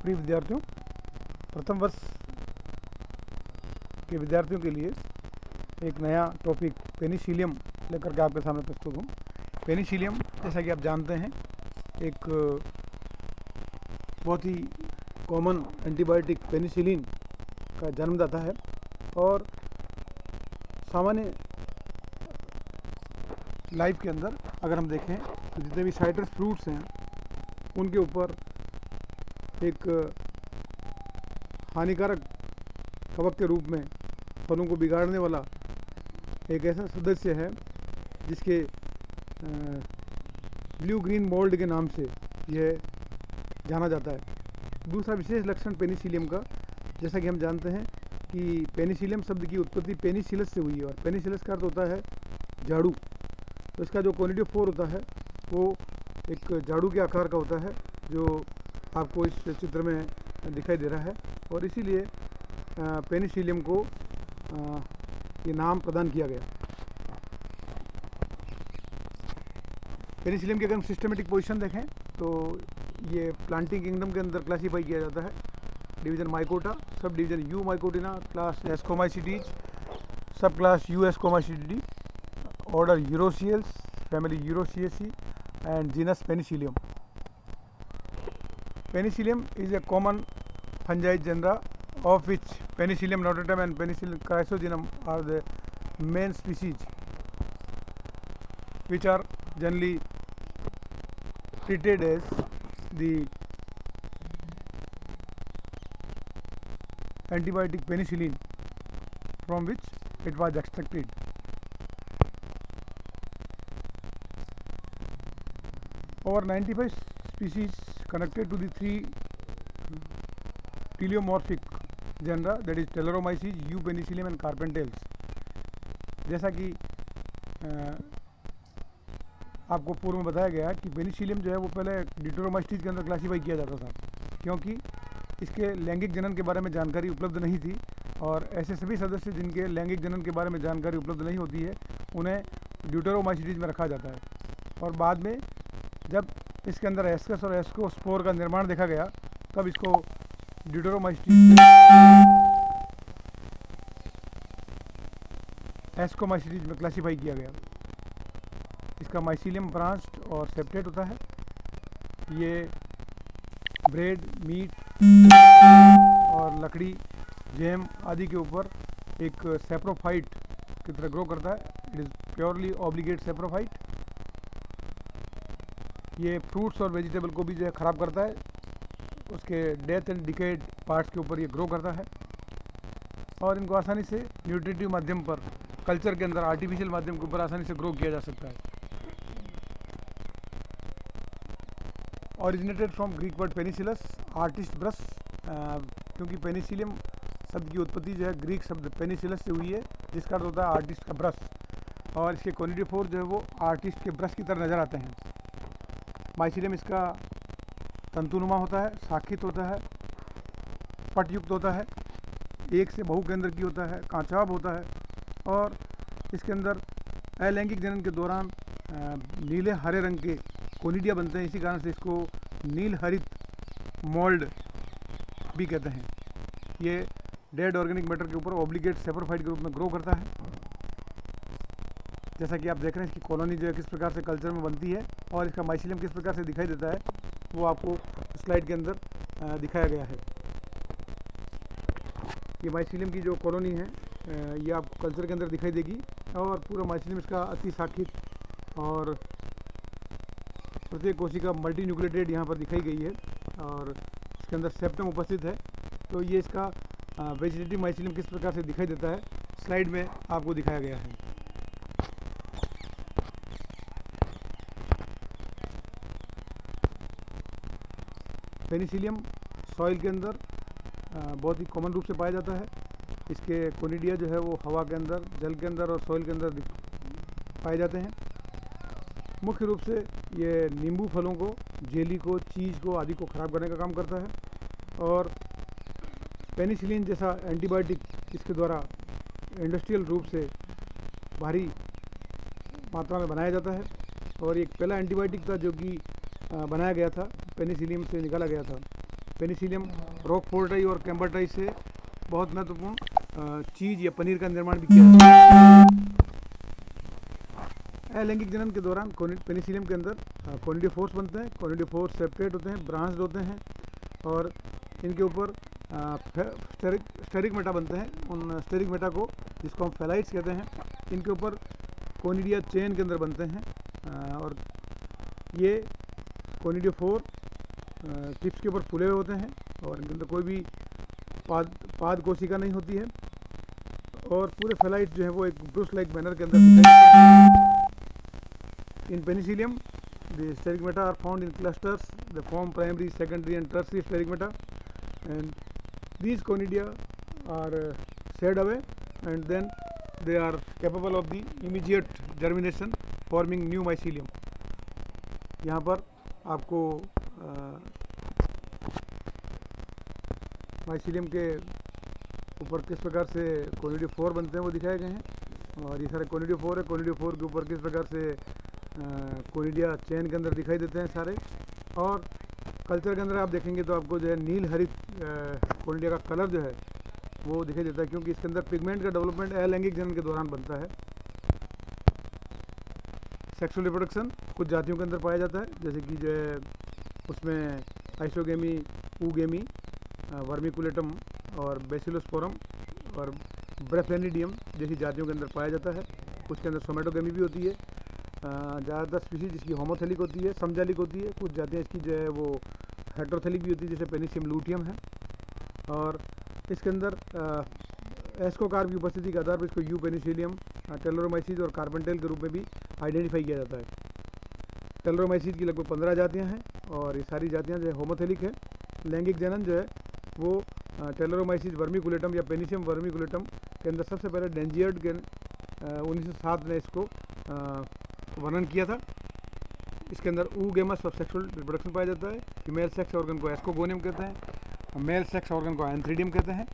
प्रिय विद्यार्थियों, प्रथम वर्ष के विद्यार्थियों के लिए एक नया टॉपिक पेनिसिलियम लेकर के आपके सामने प्रस्तुत हूँ। पेनिसिलियम जैसा कि आप जानते हैं एक बहुत ही कॉमन एंटीबायोटिक पेनिसिलिन का जन्मदाता है और सामान्य लाइफ के अंदर अगर हम देखें तो जितने भी साइट्रस फ्रूट्स हैं उनके ऊपर एक हानिकारक कवक के रूप में फलों को बिगाड़ने वाला एक ऐसा सदस्य है जिसके ब्लू ग्रीन मोल्ड के नाम से यह जाना जाता है। दूसरा विशेष लक्षण पेनिसिलियम का, जैसा कि हम जानते हैं कि पेनिसिलियम शब्द की उत्पत्ति पेनिसिलस से हुई है और पेनिसिलस का अर्थ होता है झाड़ू। तो इसका जो कोनिडियोफोर होता है वो एक झाड़ू के आकार का होता है जो आपको इस चित्र में दिखाई दे रहा है और इसीलिए पेनिसिलियम को ये नाम प्रदान किया गया। पेनिसिलियम की अगर हम सिस्टमेटिक पोजीशन देखें तो ये प्लांटिंग किंगडम के अंदर क्लासीफाई किया जाता है। Division Mycota, subdivision Eumycotina, class Ascomycetes, subclass Euascomycetes, order Eurotiales, family Eurotiaceae and genus Penicillium. Penicillium is a common fungi genera of which Penicillium notatum and Penicillium chrysogenum are the main species, which are generally treated as the antibiotic penicillin from which it was extracted. Over 95 species connected to the three teleomorphic genera, that is Telleromyces, U penicillium and Carpentales. जैसा कि आपको पूर्व में बताया गया कि Penicillium जो है वो पहले डिटरोमाइसीज के अंदर क्लासीफाई किया जाता था क्योंकि इसके लैंगिक जनन के बारे में जानकारी उपलब्ध नहीं थी और ऐसे सभी सदस्य जिनके लैंगिक जनन के बारे में जानकारी उपलब्ध नहीं होती है उन्हें ड्यूटेरोमाइसीज में रखा जाता है और बाद में जब इसके अंदर एस्कस और एस्कोस्पोर का निर्माण देखा गया तब इसको ड्यूटेरोमाइसीज एस्कोमाइसीज में क्लासीफाई किया गया। इसका माइसिलियम ब्रांच्ड और सेप्टेट होता है। ये ब्रेड, मीट और लकड़ी, जैम आदि के ऊपर एक सेप्रोफाइट की तरह ग्रो करता है। It is purely obligate saprophyte. ये फ्रूट्स और वेजिटेबल को भी जो है ख़राब करता है, उसके डेथ एंड डिकेड पार्ट्स के ऊपर ये ग्रो करता है और इनको आसानी से न्यूट्रिटिव माध्यम पर कल्चर के अंदर आर्टिफिशियल माध्यम के ऊपर आसानी से ग्रो किया जा सकता है। Originated from Greek word penicillus, artist brush, क्योंकि पेनिसिलियम शब्द की उत्पत्ति जो है ग्रीक शब्द पेनिसिलस से हुई है जिसका अर्थ होता है आर्टिस्ट का ब्रश और इसके कोनिडियोफोर जो है वो आर्टिस्ट के ब्रश की तरह नज़र आते हैं। माइसिलियम इसका तंतुनुमा होता है, शाखित होता है, पटयुक्त होता है, एक से बहुकेंद्र की होता है, कांचाभ होता है और इसके अंदर अलैंगिक जनन के दौरान नीले हरे रंग के कोनिडिया बनते हैं। इसी कारण से इसको नील हरित मोल्ड भी कहते हैं। ये डेड ऑर्गेनिक मैटर के ऊपर ऑब्लिगेट सेप्रोफाइट के रूप में ग्रो करता है। जैसा कि आप देख रहे हैं इसकी कॉलोनी जो है किस प्रकार से कल्चर में बनती है और इसका माइसिलियम किस प्रकार से दिखाई देता है वो आपको स्लाइड के अंदर दिखाया गया है। ये माइसिलियम की जो कॉलोनी है ये आपको कल्चर के अंदर दिखाई देगी और पूरा माइसिलियम इसका अति शाखित और प्रत्येक कोशिका मल्टी न्यूक्लिएटेड यहाँ पर दिखाई गई है और इसके अंदर सेप्टम उपस्थित है। तो ये इसका वेजिटेटिव माइसिलियम किस प्रकार से दिखाई देता है स्लाइड में आपको दिखाया गया है। पेनिसिलियम सॉइल के अंदर बहुत ही कॉमन रूप से पाया जाता है। इसके कोनिडिया जो है वो हवा के अंदर, जल के अंदर और सॉइल के अंदर पाए जाते हैं। मुख्य रूप से ये नींबू फलों को, जेली को, चीज़ को आदि को ख़राब करने का काम करता है और पेनिसिलिन जैसा एंटीबायोटिक इसके द्वारा इंडस्ट्रियल रूप से भारी मात्रा में बनाया जाता है और एक पहला एंटीबायोटिक था जो कि बनाया गया था, पेनिसिलियम से निकाला गया था पेनिसिलियम रोकफोर्टाई और कैम्बरटाई से बहुत महत्वपूर्ण चीज़ या पनीर का निर्माण भी किया जाता है। अलैंगिक जनन के दौरान पेनिसिलियम के अंदर कोनिडियोफोर्स बनते हैं। कोनिडियोफोर्स सेपरेट होते हैं, ब्रांच्ड होते हैं और इनके ऊपर स्टेरिक मेटा बनते हैं। उन स्टेरिक मेटा को, जिसको हम फेलाइट्स कहते हैं, इनके ऊपर कोनिडिया चेन के अंदर बनते हैं और ये कोनिडियोफोर टिप्स के ऊपर फूले हुए होते हैं और इनके अंदर कोई भी पाद कोशिका नहीं होती है और पूरे फेलाइट्स जो है वो एक ब्रूस लाइक मैनर के अंदर दिखाई देते हैं। In Penicillium the sterigmata are found in clusters, the form primary, secondary and tertiary sterigmata and these conidia are shed away and then they are capable of the immediate germination forming new mycelium। यहाँ पर आपको mycelium के ऊपर किस प्रकार से conidiophore बनते हैं वो दिखाए गए हैं और ये सारे कोनिडियोफोर है। कोनिडियोफोर के ऊपर किस प्रकार से कोनिडिया चेन के अंदर दिखाई देते हैं सारे। और कल्चर के अंदर आप देखेंगे तो आपको जो है नील हरित कोनिडिया का कलर जो है वो दिखाई देता है, क्योंकि इसके अंदर पिगमेंट का डेवलपमेंट अलैंगिक जनन के दौरान बनता है। सेक्सुअल रिप्रोडक्शन कुछ जातियों के अंदर पाया जाता है, जैसे कि जो है उसमें आइसोगेमी, ऊगेमी, वर्मिकुलेटम और बेसिलोस्पोरम और ब्रेफेनिडियम जैसी जातियों के अंदर पाया जाता है। उसके अंदर सोमेटोगेमी भी होती है। ज़्यादातर स्पीशीज जिसकी होमोथेलिक होती है, समजालिक होती है। कुछ जातियाँ इसकी जो है वो हेट्रोथेलिक भी होती है, जैसे पेनिसिलियम लूटियम है। और इसके अंदर एस्कोकार्प की उपस्थिति के आधार पर इसको यू पेनिसिलियम, टेलोरोमाइसीज और कार्पेंटेल के रूप में भी आइडेंटिफाई किया जाता है। टेलोरोमाइसीज की लगभग 15 जातियाँ हैं और ये सारी जातियाँ जो है होमोथेलिक है। लैंगिक जनन जो है वो टेलोरोमाइसीज वर्मिकुलेटम या पेनिसिलियम वर्मिकुलेटम के अंदर सबसे पहले डेंजियर्ड के 1907 ने इसको वर्णन किया था। इसके अंदर ऊगेमस ऑफ सेक्सुअल रिप्रोडक्शन पाया जाता है। फीमेल सेक्स ऑर्गन को एस्कोगोनियम कहते हैं, मेल सेक्स ऑर्गन को एंथ्रीडियम कहते हैं।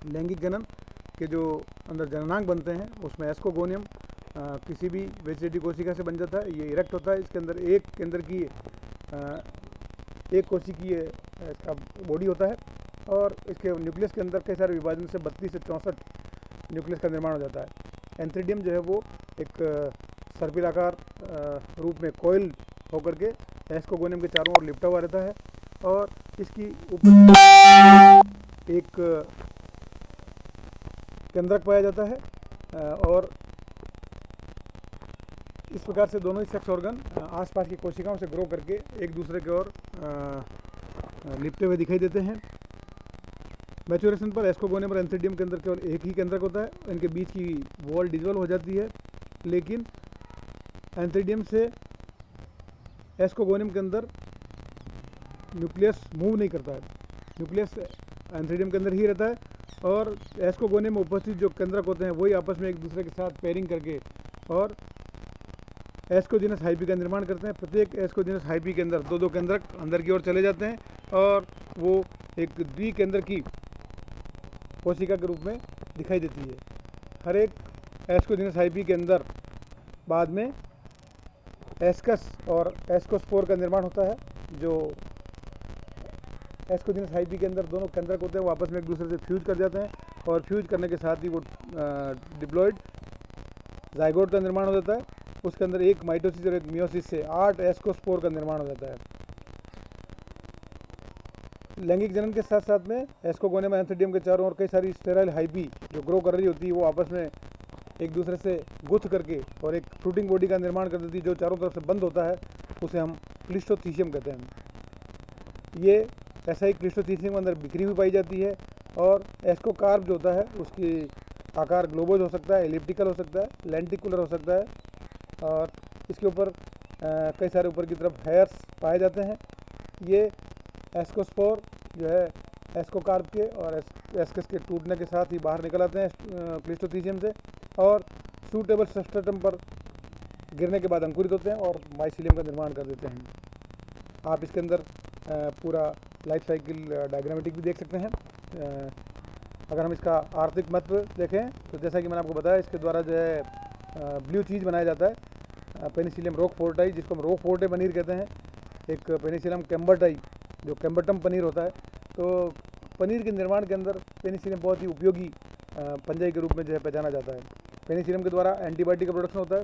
लैंगिक जनन के जो अंदर जननांग बनते हैं उसमें एस्कोगोनियम किसी भी वेजिटेटिव कोशिका से बन जाता है। ये इरेक्ट होता है। इसके अंदर एक केंद्र की एक कोशिकीय इसका बॉडी होता है और इसके न्यूक्लियस के अंदर कई सारे विभाजन से 32 से 64 न्यूक्लियस का निर्माण हो जाता है। एंथ्रीडियम जो है वो एक सर्पिलाकार रूप में कोयल होकर के एस्कोगोनियम के चारों ओर लिपटा हुआ रहता है और इसकी ऊपर एक केंद्रक पाया जाता है और इस प्रकार से दोनों ही सेक्स ऑर्गन आसपास की कोशिकाओं से ग्रो करके एक दूसरे की ओर लिपटे हुए दिखाई देते हैं। मैच्योरेशन पर एस्कोगोनियम और एंथ्रीडियम के अंदर केवल एक ही केंद्रक होता है। इनके बीच की वॉल डिजोल्व हो जाती है, लेकिन एंथ्रीडियम से एस्कोगोनियम के अंदर न्यूक्लियस मूव नहीं करता है। न्यूक्लियस एंथ्रीडियम के अंदर ही रहता है और एस्कोगोनियम में उपस्थित जो केंद्रक होते हैं वही आपस में एक दूसरे के साथ पेयरिंग करके और एस्कोजिनस हाइपी का निर्माण करते हैं। प्रत्येक एस्कोजिनस हाइपी के अंदर दो केंद्रक अंदर की ओर चले जाते हैं और वो एक द्विकेंद्र की कोशिका के रूप में दिखाई देती है। हर एक एस्कोजिनस हाइपी के अंदर बाद में एस्कस और एस्कोस्पोर का निर्माण होता है। जो एस्कोजिनस हाइपी के अंदर दोनों केंद्रक होते हैं वो आपस में एक दूसरे से फ्यूज कर जाते हैं और फ्यूज करने के साथ ही वो डिप्लॉयड जाइगोट का निर्माण हो जाता है। उसके अंदर एक माइटोसिस और एक मियोसिस से 8 एस्कोस्पोर का निर्माण हो जाता है। लैंगिक जनन के साथ साथ में एस्कोगोनियम और एंथ्रीडियम के चारों ओर कई सारी स्टेराइल हाइपी जो ग्रो कर रही होती है वो आपस में एक दूसरे से गुथ करके और एक फ्रूटिंग बॉडी का निर्माण कर देती है जो चारों तरफ से बंद होता है। उसे हम क्लिस्टोथीसियम कहते हैं। ये ऐसा ही क्लिस्टोथीसियम के अंदर बिखरी हुई पाई जाती है और एस्कोकार्प जो होता है उसकी आकार ग्लोबोज हो सकता है, एलिप्टिकल हो सकता है, लेंटिकुलर हो सकता है और इसके ऊपर कई सारे ऊपर की तरफ हेयर्स पाए जाते हैं। ये एस्कोस्पोर जो है एस्कोकार्प के और एस्कस के टूटने के साथ ही बाहर निकल आते हैं क्लिस्टोथीसियम से और सूटेबल सब्सट्रेटम पर गिरने के बाद अंकुरित होते हैं और माइसीलियम का निर्माण कर देते हैं। आप इसके अंदर पूरा लाइफ साइकिल डायग्रामेटिक भी देख सकते हैं। अगर हम इसका आर्थिक महत्व देखें तो जैसा कि मैंने आपको बताया इसके द्वारा जो है ब्लू चीज़ बनाया जाता है। पेनिसिलियम रोकफोर्टाई जिसको हम रोकफोर्टे पनीर कहते हैं, एक पेनिसिलियम कैम्बरटाई जो कैम्बरटम पनीर होता है, तो पनीर के निर्माण के अंदर पेनिसिलियम बहुत ही उपयोगी पंजाई के रूप में जो है पहचाना जाता है। पेनिसिलियम के द्वारा एंटीबायोटिक का प्रोडक्शन होता है।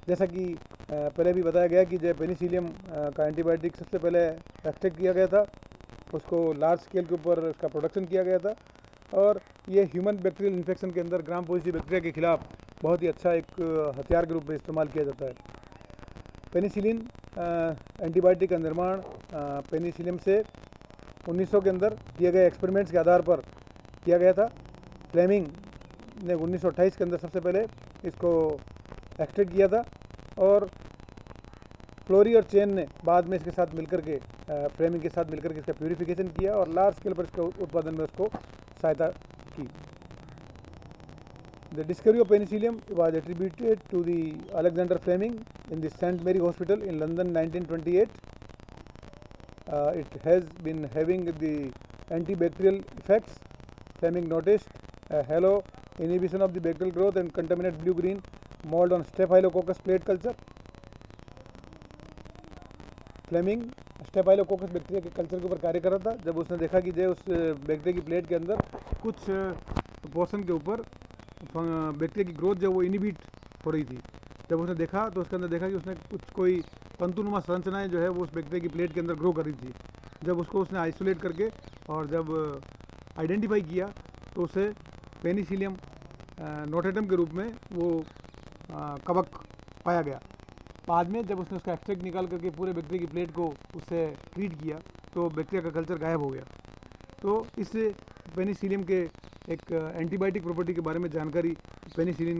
जैसा कि पहले भी बताया गया कि जो पेनिसिलियम का एंटीबायोटिक सबसे पहले एक्सट्रैक्ट किया गया था, उसको लार्ज स्केल के ऊपर उसका प्रोडक्शन किया गया था, और ये ह्यूमन बैक्टीरियल इन्फेक्शन के अंदर ग्राम पॉजिटिव बैक्टीरिया के खिलाफ बहुत ही अच्छा एक हथियार के रूप में इस्तेमाल किया जाता है। पेनिसिलिन एंटीबायोटिक का निर्माण पेनिसिलियम से 1900 के अंदर किए गए एक्सपेरिमेंट्स के आधार पर किया गया था। फ्लेमिंग ने 1928 के अंदर सबसे पहले इसको एक्सट्रैक्ट किया था, और फ्लोरी और चेन ने बाद में इसके साथ मिलकर के फ्लेमिंग के साथ मिलकर के इसका प्यूरिफिकेशन किया और लार्ज स्केल पर इसका उत्पादन में उसको सहायता की। The discovery of penicillium was attributed to the Alexander Fleming in the St. Mary Hospital in London 1928. It has been having the antibacterial effects. Fleming noticed a halo inhibition of the bacterial growth and contaminated blue-green mold on Staphylococcus plate culture. Fleming staphylococcus bacteria के culture के ऊपर कार्य कर रहा था। जब उसने देखा कि जो उस बैक्टीरिया की प्लेट के अंदर कुछ पोर्शन के ऊपर बैक्टीरिया की ग्रोथ जो वो इनिबिट हो रही थी, जब उसने देखा तो उसके अंदर देखा कि उसने कोई तंतुनुमा संरचनाएं जो है वो उस बैक्टीरिया की प्लेट के अंदर ग्रो कर रही थी। जब उसको उसने आइसोलेट करके और जब आइडेंटिफाई किया तो उसे पेनिसिलियम नोटेटम के रूप में वो कवक पाया गया। बाद में जब उसने उसका एक्सट्रैक्ट निकाल करके पूरे बैक्टीरिया की प्लेट को उससे ट्रीट किया तो बैक्टीरिया का कल्चर गायब हो गया। तो इससे पेनिसिलियम के एक एंटीबायोटिक प्रॉपर्टी के बारे में जानकारी पेनिसिलिन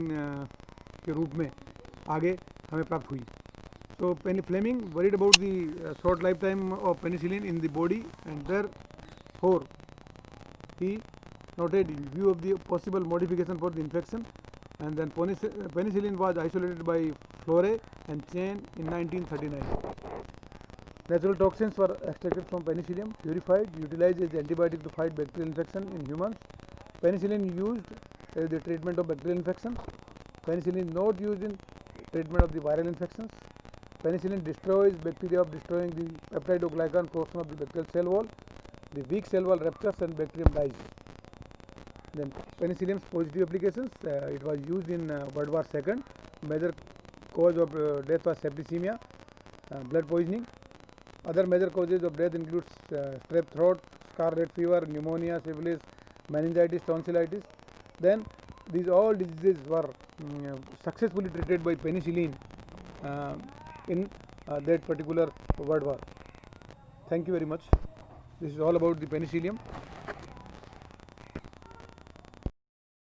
के रूप में आगे हमें प्राप्त हुई। तो Fleming worried about the short lifetime of penicillin in the body and therefore he noted in view of the possible modification for the infection, and then penicillin was isolated by Flore and Chen in 1939. Natural toxins were extracted from penicillium, purified, utilized as antibiotic to fight bacterial infection in humans. Penicillin used as the treatment of bacterial infection. Penicillin not used in treatment of the viral infections. Penicillin destroys bacteria of destroying the peptidoglycan portion of the bacterial cell wall. The weak cell wall ruptures and bacterium dies. Then penicillium's positive applications, it was used in World War II. Major cause of death was septicemia, blood poisoning. Other major causes of death include strep throat, scarlet fever, pneumonia, syphilis, meningitis, tonsillitis. Then these all diseases were successfully treated by penicillin in that particular World War. Thank you very much. This is all about the penicillium.